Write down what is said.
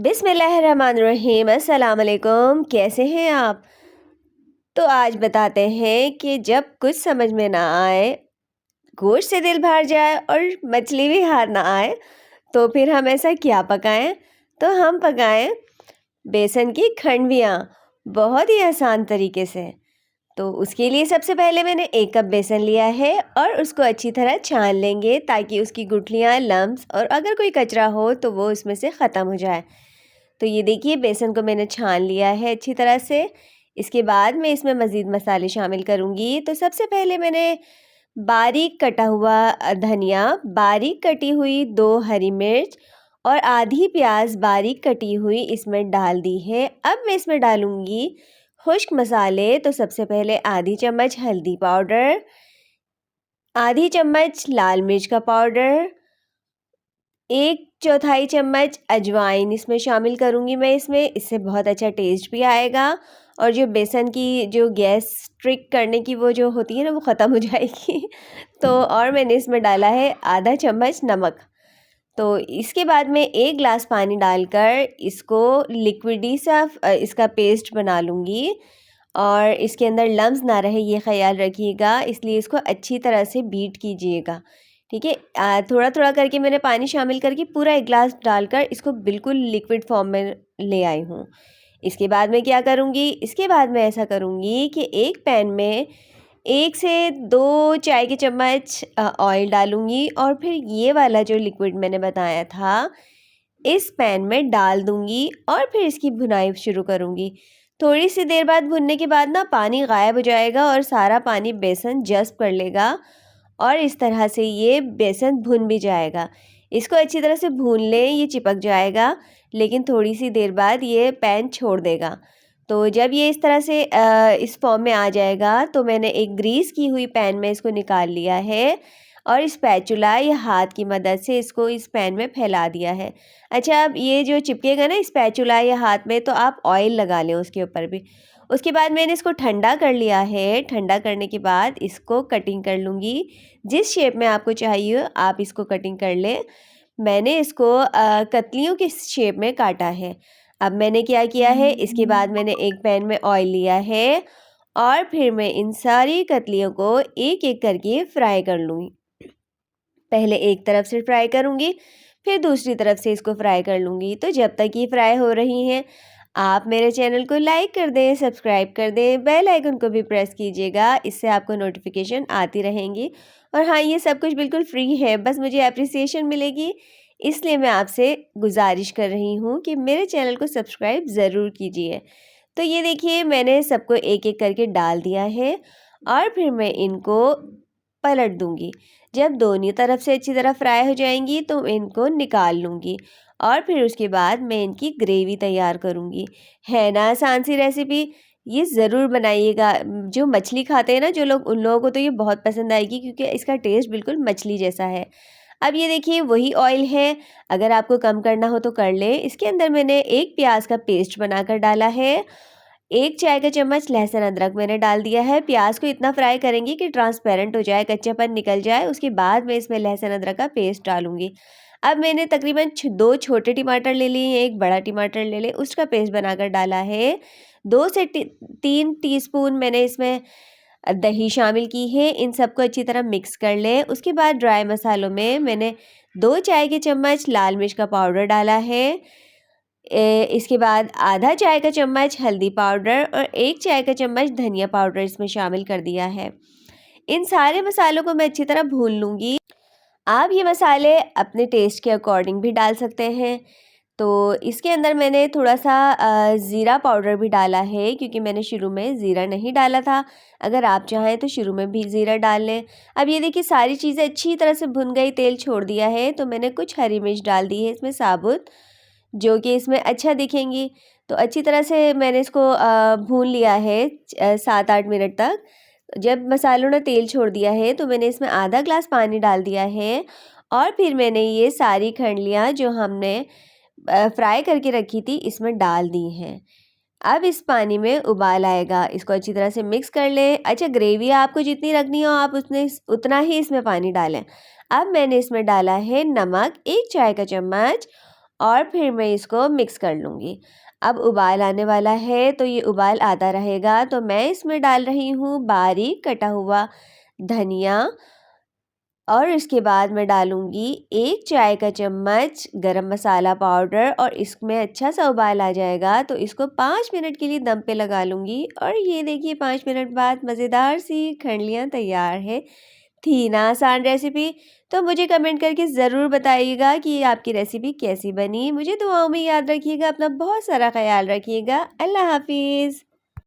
बिस्मिल्लाहिर्रहमानिर्रहीम। अस्सलाम वालेकुम। कैसे हैं आप? तो आज बताते हैं कि जब कुछ समझ में ना आए, गोश्त से दिल भर जाए और मछली भी हाथ ना आए, तो फिर हम ऐसा क्या पकाएं? तो हम पकाएं बेसन की खंडवियाँ, बहुत ही आसान तरीके से। तो उसके लिए सबसे पहले मैंने 1 कप बेसन लिया है और उसको अच्छी तरह छान लेंगे ताकि उसकी गुठलियाँ, लम्स और अगर कोई कचरा हो तो वो उसमें से ख़त्म हो जाए। तो ये देखिए बेसन को मैंने छान लिया है अच्छी तरह से। इसके बाद मैं इसमें मज़ीद मसाले शामिल करूँगी। तो सबसे पहले मैंने बारीक कटा हुआ धनिया, बारीक कटी हुई 2 हरी मिर्च और आधी प्याज बारीक कटी हुई इसमें डाल दी है। अब मैं इसमें डालूँगी खुश्क मसाले। तो सबसे पहले आधी चम्मच हल्दी पाउडर, आधी चम्मच लाल मिर्च का पाउडर, 1/4 चम्मच अजवाइन इसमें शामिल करूँगी मैं इसमें, इससे बहुत अच्छा टेस्ट भी आएगा और जो बेसन की जो गैस ट्रिक करने की वो जो होती है ना, वो ख़त्म हो जाएगी। तो और मैंने इसमें डाला है आधा चम्मच नमक। तो इसके बाद में 1 ग्लास पानी डालकर इसको लिक्विडी सा इसका पेस्ट बना लूँगी और इसके अंदर लम्स ना रहे ये ख़याल रखिएगा, इसलिए इसको अच्छी तरह से बीट कीजिएगा। ठीक है, थोड़ा-थोड़ा करके मैंने पानी शामिल करके पूरा 1 ग्लास डालकर इसको बिल्कुल लिक्विड फॉर्म में ले आई हूँ। इसके बाद मैं क्या करूँगी, इसके बाद मैं ऐसा करूँगी कि एक पैन में 1 से 2 चाय के चम्मच ऑयल डालूँगी और फिर ये वाला जो लिक्विड मैंने बताया था, इस पैन में डाल दूँगी और फिर इसकी भुनाई शुरू करूँगी। थोड़ी सी देर बाद भुनने के बाद ना पानी गायब हो जाएगा और सारा पानी बेसन जज़्ब कर लेगा और इस तरह से ये बेसन भुन भी जाएगा। इसको अच्छी तरह से भून लें, ये चिपक जाएगा लेकिन थोड़ी सी देर बाद ये पैन छोड़ देगा। तो जब ये इस तरह से इस फॉर्म में आ जाएगा तो मैंने एक ग्रीस की हुई पैन में इसको निकाल लिया है और स्पैचुला या हाथ की मदद से इसको इस पैन में फैला दिया है। अच्छा, अब ये जो चिपकेगा ना स्पैचुला या हाथ में, तो आप ऑयल लगा लें उसके ऊपर भी। उसके बाद मैंने इसको ठंडा कर लिया है। ठंडा करने के बाद इसको कटिंग कर लूँगी। जिस शेप में आपको चाहिए आप इसको कटिंग कर लें। मैंने इसको कतलियों के शेप में काटा है। अब मैंने क्या किया है, इसके बाद मैंने एक पैन में ऑयल लिया है और फिर मैं इन सारी कतलियों को एक-एक करके फ्राई कर लूँगी। पहले एक तरफ से फ्राई करूँगी, फिर दूसरी तरफ से इसको फ्राई कर लूँगी। तो जब तक ये फ्राई हो रही हैं, आप मेरे चैनल को लाइक कर दें, सब्सक्राइब कर दें, बेल आइकन को भी प्रेस कीजिएगा, इससे आपको नोटिफिकेशन आती रहेंगी। और हाँ, ये सब कुछ बिल्कुल फ्री है, बस मुझे एप्रिसिएशन मिलेगी, इसलिए मैं आपसे गुजारिश कर रही हूँ कि मेरे चैनल को सब्सक्राइब ज़रूर कीजिए। तो ये देखिए मैंने सबको एक-एक करके डाल दिया है और फिर मैं इनको पलट दूँगी। जब दोनों तरफ से अच्छी तरह फ्राई हो जाएंगी तो इनको निकाल लूँगी और फिर उसके बाद मैं इनकी ग्रेवी तैयार करूँगी। है ना आसान सी रेसिपी, ये ज़रूर बनाइएगा। जो मछली खाते हैं ना जो लोग, उन लोगों को तो ये बहुत पसंद आएगी क्योंकि इसका टेस्ट बिल्कुल मछली जैसा है। अब ये देखिए वही ऑयल है, अगर आपको कम करना हो तो कर लें। इसके अंदर मैंने 1 प्याज का पेस्ट बनाकर डाला है, 1 चाय का चम्मच लहसुन अदरक मैंने डाल दिया है। प्याज को इतना फ्राई करेंगे कि ट्रांसपेरेंट हो जाए, कच्चापन निकल जाए। उसके बाद मैं इसमें लहसुन अदरक का पेस्ट डालूंगी। अब मैंने तकरीबन 2 छोटे टमाटर ले लिए हैं, 1 बड़ा टमाटर ले लें, उसका पेस्ट बनाकर डाला है। 2 से 3 टीस्पून मैंने इसमें दही शामिल की है। इन सबको अच्छी तरह मिक्स कर लें। उसके बाद ड्राई मसालों में मैंने 2 चाय के चम्मच लाल मिर्च का पाउडर डाला है। इसके बाद आधा चाय का चम्मच हल्दी पाउडर और 1 चाय का चम्मच धनिया पाउडर इसमें शामिल कर दिया है। इन सारे मसालों को मैं अच्छी तरह भून लूँगी। आप ये मसाले अपने टेस्ट के अकॉर्डिंग भी डाल सकते हैं। तो इसके अंदर मैंने थोड़ा सा ज़ीरा पाउडर भी डाला है क्योंकि मैंने शुरू में ज़ीरा नहीं डाला था। अगर आप चाहें तो शुरू में भी ज़ीरा डाल लें। अब ये देखिए सारी चीज़ें अच्छी तरह से भुन गई, तेल छोड़ दिया है, तो मैंने कुछ हरी मिर्च डाल दी है इसमें साबुत, जो कि इसमें अच्छा दिखेंगी। तो अच्छी तरह से मैंने इसको भून लिया है 7-8 मिनट तक। जब मसालों ने तेल छोड़ दिया है तो मैंने इसमें आधा ग्लास पानी डाल दिया है और फिर मैंने ये सारी खंडलियाँ जो हमने फ्राई करके रखी थी इसमें डाल दी हैं। अब इस पानी में उबाल आएगा, इसको अच्छी तरह से मिक्स कर लें। अच्छा, ग्रेवी आपको जितनी रखनी हो आप उतना ही इसमें पानी डालें। अब मैंने इसमें डाला है नमक, 1 चाय का चम्मच और फिर मैं इसको मिक्स कर लूँगी। अब उबाल आने वाला है, तो ये उबाल आता रहेगा, तो मैं इसमें डाल रही हूँ बारीक कटा हुआ धनिया और इसके बाद मैं डालूँगी 1 चाय का चम्मच गरम मसाला पाउडर और इसमें अच्छा सा उबाल आ जाएगा तो इसको 5 मिनट के लिए दम पे लगा लूँगी। और ये देखिए 5 मिनट बाद मज़ेदार सी खंडलियाँ तैयार है। थी ना आसान रेसिपी? तो मुझे कमेंट करके ज़रूर बताइएगा कि ये आपकी रेसिपी कैसी बनी। मुझे दुआओं में याद रखिएगा, अपना बहुत सारा ख़्याल रखिएगा। अल्लाह हाफ़िज़।